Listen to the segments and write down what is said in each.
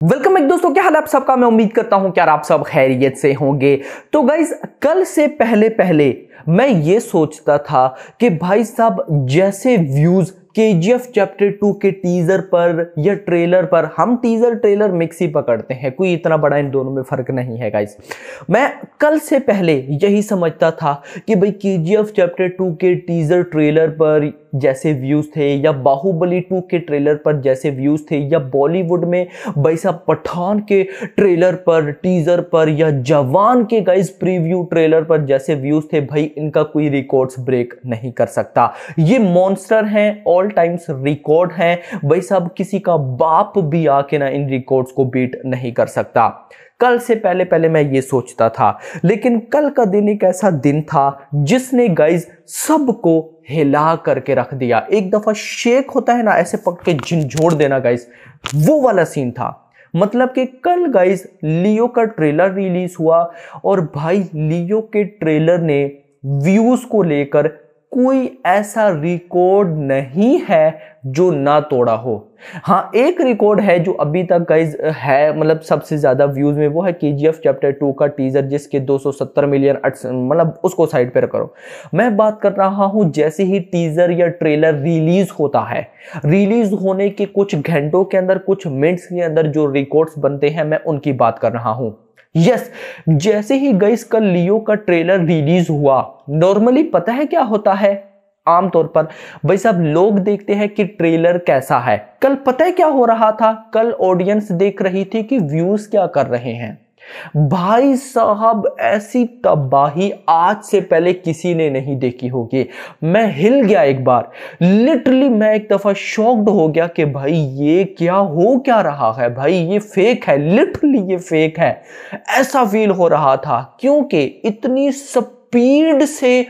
Welcome एक दोस्तों, क्या हाल आप सबका। मैं उम्मीद करता हूं कि यार आप सब खैरियत से होंगे। तो गाइस, कल से पहले पहले मैं ये सोचता था कि भाई साहब जैसे व्यूज केजीएफ चैप्टर 2 के टीजर पर या ट्रेलर पर, हम टीजर ट्रेलर मिक्स ही पकड़ते हैं, कोई इतना बड़ा इन दोनों में फर्क नहीं है गाइस। मैं कल से पहले यही समझता था कि भाई केजीएफ चैप्टर 2 के टीजर ट्रेलर पर जैसे व्यूज थे, या बाहुबली 2 के ट्रेलर पर जैसे व्यूज थे, या बॉलीवुड में भाई साहब पठान के ट्रेलर पर, टीजर पर, या जवान के गाइस प्रीव्यू ट्रेलर पर जैसे व्यूज थे, भाई इनका कोई रिकॉर्ड्स ब्रेक नहीं कर सकता। ये मॉन्स्टर हैं, ऑल टाइम्स रिकॉर्ड हैं भाई साहब, किसी का बाप भी आके ना इन रिकॉर्ड्स को बीट नहीं कर सकता। कल से पहले पहले मैं ये सोचता था, लेकिन कल का दिन एक ऐसा दिन था जिसने गाइज सबको हिला करके रख दिया। एक दफा शेक होता है ना, ऐसे पकड़ के झिंझोड़ देना गाइज, वो वाला सीन था। मतलब कि कल गाइज लियो का ट्रेलर रिलीज हुआ और भाई लियो के ट्रेलर ने व्यूज को लेकर कोई ऐसा रिकॉर्ड नहीं है जो ना तोड़ा हो। हाँ, एक रिकॉर्ड है जो अभी तक गाइज है, मतलब सबसे ज्यादा व्यूज में, वो है केजीएफ चैप्टर 2 का टीजर, जिसके 270 मिलियन, मतलब उसको साइड पे करो। मैं बात कर रहा हूं जैसे ही टीजर या ट्रेलर रिलीज होता है, रिलीज होने के कुछ घंटों के अंदर, कुछ मिनट्स के अंदर जो रिकॉर्ड्स बनते हैं, मैं उनकी बात कर रहा हूं। यस, जैसे ही गाइस कल लियो का ट्रेलर रिलीज हुआ, नॉर्मली पता है क्या होता है, आमतौर पर भाई साहब लोग देखते हैं कि ट्रेलर कैसा है। कल पता है क्या हो रहा था, कल ऑडियंस देख रही थी कि व्यूज क्या कर रहे हैं। भाई साहब ऐसी तबाही आज से पहले किसी ने नहीं देखी होगी। मैं हिल गया एक बार, लिटरली मैं एक दफा शॉक्ड हो गया कि भाई ये क्या हो क्या रहा है, भाई ये फेक है, लिटरली ये फेक है, ऐसा फील हो रहा था। क्योंकि इतनी स्पीड से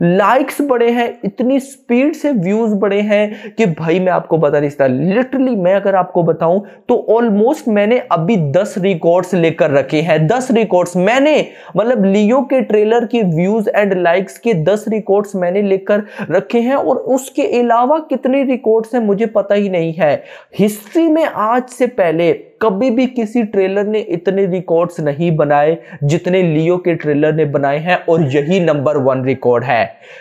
लाइक्स बढ़े हैं, इतनी स्पीड से व्यूज बढ़े हैं कि भाई मैं आपको बता नहीं सकता। लिटरली मैं अगर आपको बताऊं तो ऑलमोस्ट मैंने अभी 10 रिकॉर्ड्स लेकर रखे हैं। 10 रिकॉर्ड्स मैंने, मतलब लियो के ट्रेलर के व्यूज एंड लाइक्स के 10 रिकॉर्ड्स मैंने लेकर रखे हैं, और उसके अलावा कितने रिकॉर्ड्स हैं मुझे पता ही नहीं है। हिस्ट्री में आज से पहले कभी भी किसी ट्रेलर ने इतने रिकॉर्ड्स नहीं बनाए जितने लियो के ट्रेलर ने बनाए हैं, और यही नंबर 1 रिकॉर्ड है।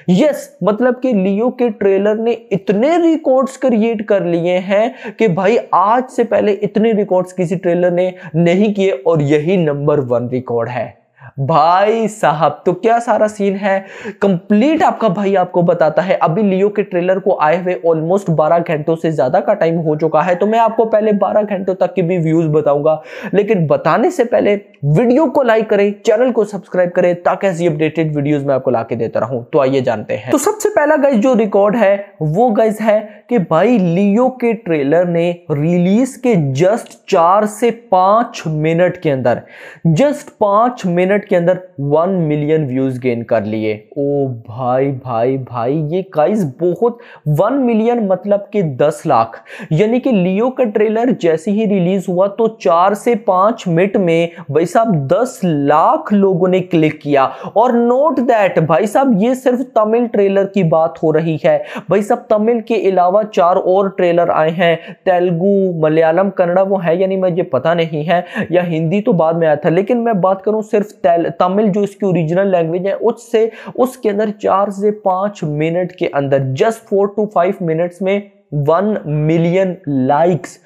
यस, मतलब कि लियो के ट्रेलर ने इतने रिकॉर्ड्स क्रिएट कर लिए हैं कि भाई आज से पहले इतने रिकॉर्ड्स किसी ट्रेलर ने नहीं किए, और यही नंबर 1 रिकॉर्ड है। भाई साहब तो क्या सारा सीन है, कंप्लीट आपका भाई आपको बताता है। अभी लियो के ट्रेलर को आए हुए ऑलमोस्ट 12 घंटों से ज्यादा का टाइम हो चुका है, तो मैं आपको पहले 12 घंटों तक के भी व्यूज बताऊंगा, लेकिन बताने से पहले वीडियो को लाइक करें, चैनल को सब्सक्राइब करें, ताकि ऐसी अपडेटेड वीडियोस मैं आपको लाके देता रहूं। तो आइए जानते हैं। तो सबसे पहला गाइस जो रिकॉर्ड है वो गाइस है कि भाई लियो के ट्रेलर ने रिलीज के जस्ट 4 से 5 मिनट के अंदर, जस्ट 5 मिनट के अंदर 1 मिलियन व्यूज गेन कर लिए। ओ भाई भाई भाई, ये गाइस बहुत, 1 मिलियन मतलब कि 10 लाख, यानी कि लियो का ट्रेलर जैसे ही रिलीज हुआ तो 4 से 5 मिनट में भाई साहब 10 लाख लोगों ने क्लिक किया। और नोट दैट भाई साहब ये सिर्फ तमिल ट्रेलर की बात हो रही है। भाई साहब तमिल के अलावा 4 और ट्रेलर आए हैं, तेलुगु, मलयालम, कन्नड़ा वो है यानी मुझे पता नहीं है, या हिंदी तो बाद में आया था, लेकिन मैं बात करूं सिर्फ तमिल जो इसकी ओरिजिनल लैंग्वेज है उससे, उसके अंदर 4 से 5 मिनट के अंदर, जस्ट 4 to 5 मिनट्स में 1 मिलियन लाइक्स।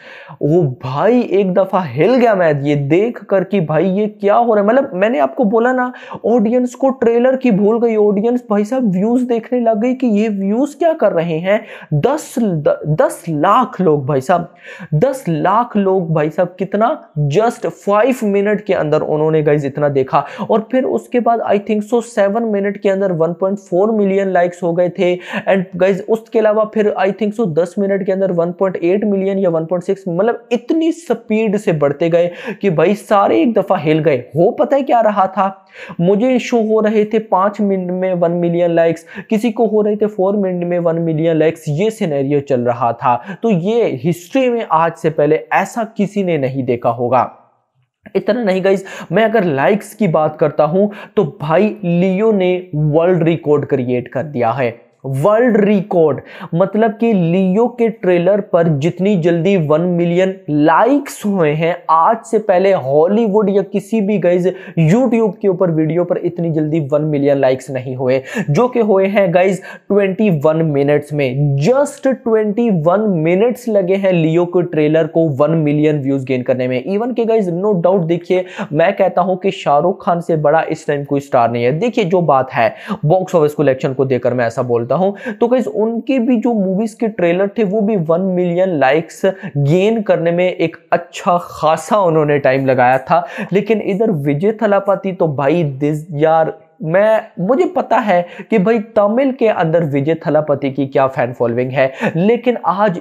ओ भाई एक दफा हिल गया मैं ये देख कर कि भाई ये क्या हो रहा है। मतलब मैंने आपको बोला ना, ऑडियंस को ट्रेलर की भूल गई, ऑडियंस भाई साहब व्यूज देखने लग गई कि ये व्यूज क्या कर रहे हैं। 10 लाख लोग भाई साहब, 10 लाख लोग भाई साहब, कितना, जस्ट 5 मिनट के अंदर उन्होंने गाइज इतना देखा। और फिर उसके बाद आई थिंक सो 7 मिनट के अंदर 1.4 मिलियन लाइक्स हो गए थे। एंड गाइज उसके अलावा फिर आई थिंक सो 10 मिनट के अंदर 1.8 मिलियन या 1.6, मतलब इतनी स्पीड से बढ़ते गए कि भाई सारे एक दफा हिल गए। हो पता है क्या रहा था, मुझे शो हो रहे थे 5 मिनट में 1 मिलियन लाइक्स, किसी को हो रहे थे 4 मिनट में 1 मिलियन लाइक्स, ये सिनेरियो चल रहा था। तो ये हिस्ट्री में आज से पहले ऐसा किसी ने नहीं देखा होगा। इतना नहीं गाइस, मैं अगर लाइक्स की बात करता हूं तो भाई लियो ने वर्ल्ड रिकॉर्ड क्रिएट कर दिया है। वर्ल्ड रिकॉर्ड, मतलब कि लियो के ट्रेलर पर जितनी जल्दी 1 मिलियन लाइक्स हुए हैं आज से पहले हॉलीवुड या किसी भी गाइज यूट्यूब के ऊपर वीडियो पर इतनी जल्दी 1 मिलियन लाइक्स नहीं हुए, जो कि हुए हैं गाइज 21 मिनट्स में। जस्ट 21 मिनट्स लगे हैं लियो के ट्रेलर को 1 मिलियन व्यूज गेन करने में। इवन के गाइज नो डाउट, देखिए मैं कहता हूं कि शाहरुख खान से बड़ा इस टाइम कोई स्टार नहीं है। देखिए जो बात है बॉक्स ऑफिस कलेक्शन को देखकर मैं ऐसा बोलता हूं, तो गाइस उनके भी जो मूवीज के ट्रेलर थे वो भी 1 मिलियन लाइक्स गेन करने में एक अच्छा खासा उन्होंने टाइम लगाया था। लेकिन इधर विजय थलापति तो भाई दिस यार, मुझे पता है कि भाई तमिल के अंदर विजय थलापति की क्या फैन फॉलोइंग है, लेकिन आज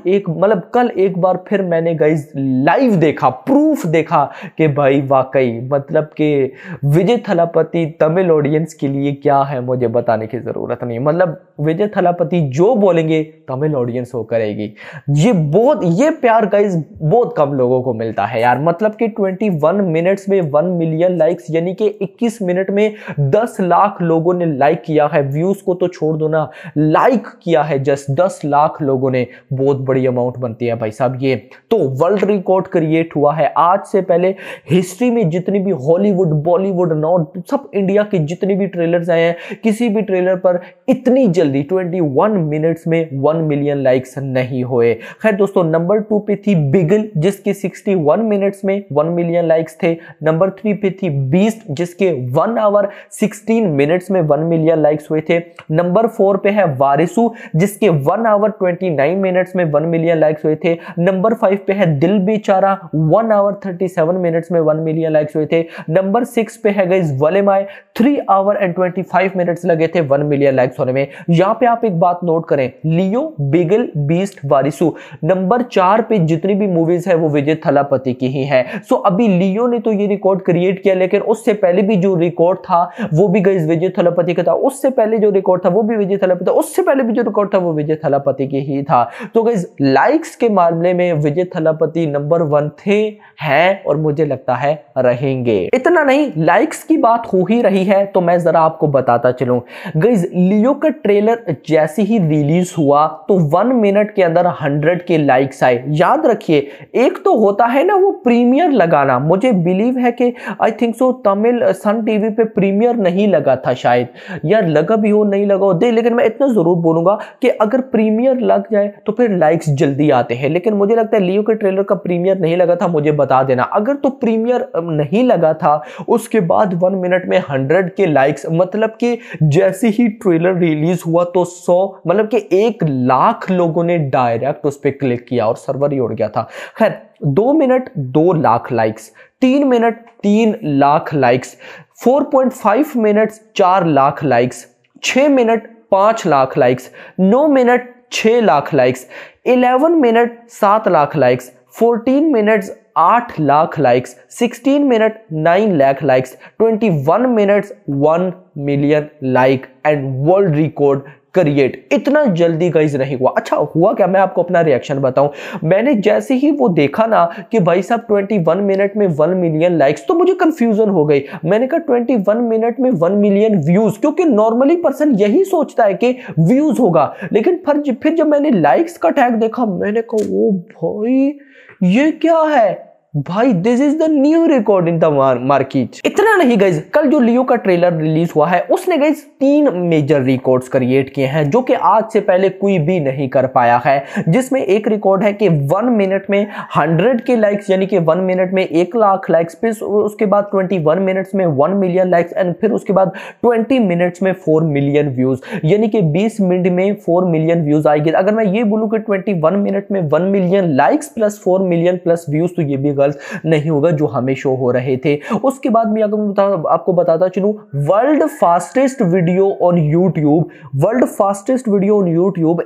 कल एक बार फिर मैंने गाइस लाइव देखा, प्रूफ देखा कि भाई वाकई मतलब कि विजय थलापति तमिल ऑडियंस के लिए क्या है मुझे बताने की जरूरत नहीं। मतलब विजय थलापति जो बोलेंगे तमिल ऑडियंस वो करेगी। ये प्यार गाइस बहुत कम लोगों को मिलता है यार। मतलब कि 21 मिनट्स में 1 मिलियन लाइक्स, यानी कि 21 मिनट में 10 लाख लोगों ने लाइक किया है। व्यूज को तो छोड़ दो ना, लाइक किया है जस्ट 10 लाख लोगों ने, बहुत बड़ी अमाउंट बनती है भाई साहब ये। तो वर्ल्ड रिकॉर्ड क्रिएट हुआ है। आज से पहले हिस्ट्री में जितनी भी हॉलीवुड, बॉलीवुड, नॉर्थ, सब इंडिया के जितने भी ट्रेलर्स आए हैं, किसी भी ट्रेलर पर इतनी जल्दी 21 मिनट्स में 1 मिलियन लाइक्स नहीं हुए। खैर दोस्तों, नंबर 2 पे थी बिगल जिसके 61 मिनट्स में 1 मिलियन लाइक्स थे। नंबर 3 पे थी बीस्ट जिसके 1 आवर 16 मिनट्स में 1 मिलियन लाइक्स हुए थे। नंबर 4 पे है वारिसु जिसके 1 आवर 29 मिनट्स में 1 मिलियन लाइक्स हुए थे। नंबर 5 पे है दिल बेचारा, 1 आवर 37 मिनट्स में 1 मिलियन लाइक्स हुए थे। नंबर 6 पे है गाइस वलेमाय, 3 आवर एंड 25 मिनट्स लगे थे 1 मिलियन लाइक्स होने में। यहां पे आप एक बात नोट करें, लियो, बिगल, बीस्ट, वारिसु, नंबर 4 पे जितनी भी मूवीज है वो विजय थलापति की ही है। सो अभी लियो ने तो ये रिकॉर्ड क्रिएट किया, लेकिन उससे पहले भी जो रिकॉर्ड था वो भी गाइस विजय थलापति का था। उससे पहले जो रिकॉर्ड था वो भी विजय थलापति था। उससे पहले भी जो रिकॉर्ड था वो विजय थलापति की ही था। तो गाइस लाइक्स के मामले में विजय थलापति नंबर 1 थे, हैं और मुझे लगता है रहेंगे। इतना नहीं, लाइक्स की बात हो ही रही है तो मैं जरा आपको बताता चलूं। गाइस लियो का ट्रेलर जैसे ही रिलीज हुआ तो 1 मिनट के अंदर 100 के लाइक्स आए। याद रखिए, एक तो होता है ना वो प्रीमियर लगाना, मुझे बिलीव है कि I think so Tamil Sun TV पे प्रीमियर नहीं लगा था शायद, यार लगा भी हो नहीं लगा हो दे, लेकिन मैं इतना जरूर बोलूंगा कि अगर प्रीमियर लग जाए तो फिर लाइक्स जल्दी आते हैं। लेकिन मुझे लगता है लियो के ट्रेलर का प्रीमियर नहीं लगा था, मुझे बता देना। अगर तो प्रीमियर नहीं लगा था उसके बाद 1 मिनट में 100 के लाइक्स, मतलब कि जैसे ही ट्रेलर रिलीज हुआ तो 100 मतलब कि 1 लाख लोगों ने डायरेक्ट उस पर क्लिक किया और सर्वर ही उड़ गया था। खैर 2 minute 2 lakh likes, 3 minute 3 lakh likes, 4.5 minutes 4 lakh likes, 6 minute 5 lakh likes, 9 minute 6 lakh likes, 11 minute 7 lakh likes, 14 minutes 8 lakh likes, 16 minute 9 lakh likes, 21 minutes 1 million like and world record create. इतना जल्दी गाइस नहीं हुआ। अच्छा हुआ क्या, मैं आपको अपना रिएक्शन बताऊं। मैंने जैसे ही वो देखा ना कि भाई साहब 21 मिनट में 1 मिलियन लाइक्स, तो मुझे कंफ्यूजन हो गई। मैंने कहा 21 मिनट में 1 मिलियन व्यूज, क्योंकि नॉर्मली पर्सन यही सोचता है कि व्यूज होगा, लेकिन फिर जब मैंने लाइक्स का टैग देखा मैंने कहा ओ भाई ये क्या है भाई, this is the new record in the market. इतना नहीं गाइज, कल जो लियो का ट्रेलर रिलीज हुआ है उसने गाइज 3 मेजर रिकॉर्ड्स क्रिएट किए हैं जो कि आज से पहले कोई भी नहीं कर पाया है। जिसमें एक रिकॉर्ड है कि 1 मिनट में 100 के लाइक्स, यानी कि 1 मिनट में 1 लाख लाइक्स, फिर उसके बाद 21 मिनट्स में 1 मिलियन लाइक्स एंड फिर उसके बाद 20 मिनट्स में 4 मिलियन व्यूज, यानी कि 20 मिनट में 4 मिलियन व्यूज आएगी। अगर मैं ये बोलूं कि 21 मिनट में 1 million likes plus 4 million plus views, तो ये भी नहीं होगा जो हमें शो हो रहे थे। उसके बाद मैं आपको बताता चलूं, world fastest video on YouTube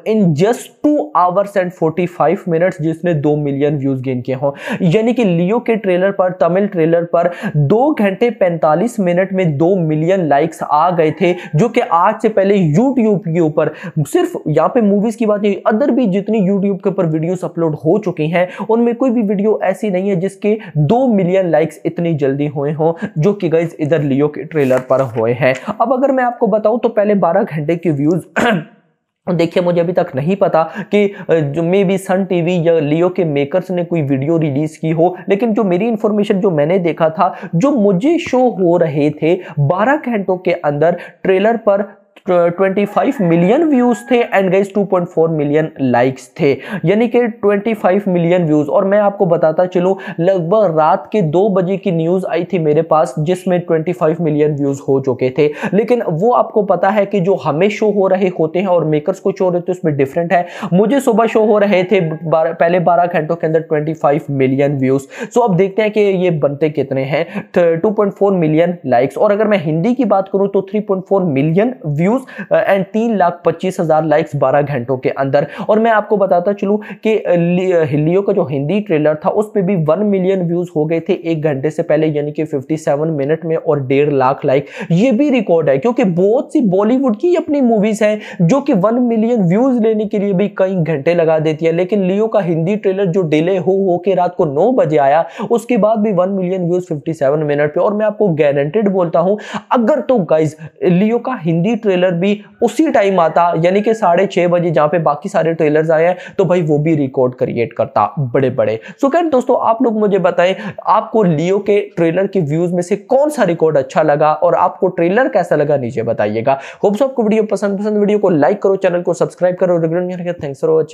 in just 2 hours and 45 minutes जिसने 2 मिलियन व्यूज गेन किए हो। यानी कि लियो के ट्रेलर पर, तमिल ट्रेलर पर 2 घंटे 45 मिनट में 2 मिलियन लाइक्स आ गए थे, जो कि आज से पहले यूट्यूब के ऊपर, सिर्फ यहां पे मूवीज की बात नहीं, अदर भी जितनी यूट्यूब के ऊपर वीडियोस अपलोड हो चुकी हैं उनमें कोई भी वीडियो ऐसी नहीं है जिसके 2 मिलियन लाइक्स इतनी जल्दी हुए हों जो कि गाइस इधर लियो के ट्रेलर पर हुए हैं। अब अगर मैं आपको बताऊं तो पहले 12 घंटे के व्यूज देखिए मुझे अभी तक नहीं पता कि जो मे बी सन टीवी या लियो के मेकर्स ने कोई वीडियो रिलीज की हो, लेकिन जो मेरी इंफॉर्मेशन जो मैंने देखा था, जो मुझे शो हो रहे थे 12 घंटों के अंदर ट्रेलर पर 25 मिलियन व्यूज थे एंड गाइस 2.4 मिलियन लाइक्स थे, यानी कि 25 मिलियन व्यूज। और मैं आपको बताता चलूं लगभग रात के 2 बजे की न्यूज आई थी मेरे पास जिसमें 25 मिलियन व्यूज हो चुके थे। लेकिन वो आपको पता है कि जो हमें शो हो रहे होते हैं और मेकर्स को शो रहते हैं उसमें डिफरेंट है। मुझे सुबह शो हो रहे थे पहले 12 घंटों के अंदर 25 मिलियन व्यूज। सो अब देखते हैं कि ये बनते कितने हैं। 2.4 मिलियन लाइक्स, और अगर मैं हिंदी की बात करूं तो 3.4 मिलियन व्यूज एंड 3,25,000 लाइक्स 12 घंटों के अंदर। और मैं आपको बताता चलूं कि लियो का जो हिंदी ट्रेलर था उस पे भी 1 मिलियन व्यूज हो गए थे 1 घंटे से पहले, यानी कि 57 मिनट में, और 1.5 लाख लाइक। ये भी रिकॉर्ड है क्योंकि बहुत सी बॉलीवुड की अपनी मूवीज हैं जो कि 1 मिलियन व्यूज लेने के लिए भी कई घंटे लगा देती है, लेकिन लियो का हिंदी ट्रेलर जो डिले हो के रात को 9 बजे आया उसके बाद भी 1 मिलियन व्यूज 57 मिनट पे। और मैं आपको गारंटेड बोलता हूं अगर तो गाइज लियो का हिंदी ट्रेलर भी उसी टाइम आता, यानी कि 6:30 बजे जहां पे बाकी सारे ट्रेलर्स आए हैं, तो भाई वो भी रिकॉर्ड क्रिएट करता बड़े बड़े। सो खैर दोस्तों आप लोग मुझे बताएं आपको लियो के ट्रेलर के व्यूज में से कौन सा रिकॉर्ड अच्छा लगा और आपको ट्रेलर कैसा लगा नीचे बताइएगा। होप सो आपको वीडियो पसंद वीडियो को लाइक करो, चैनल को सब्सक्राइब करो। Thanks for watching.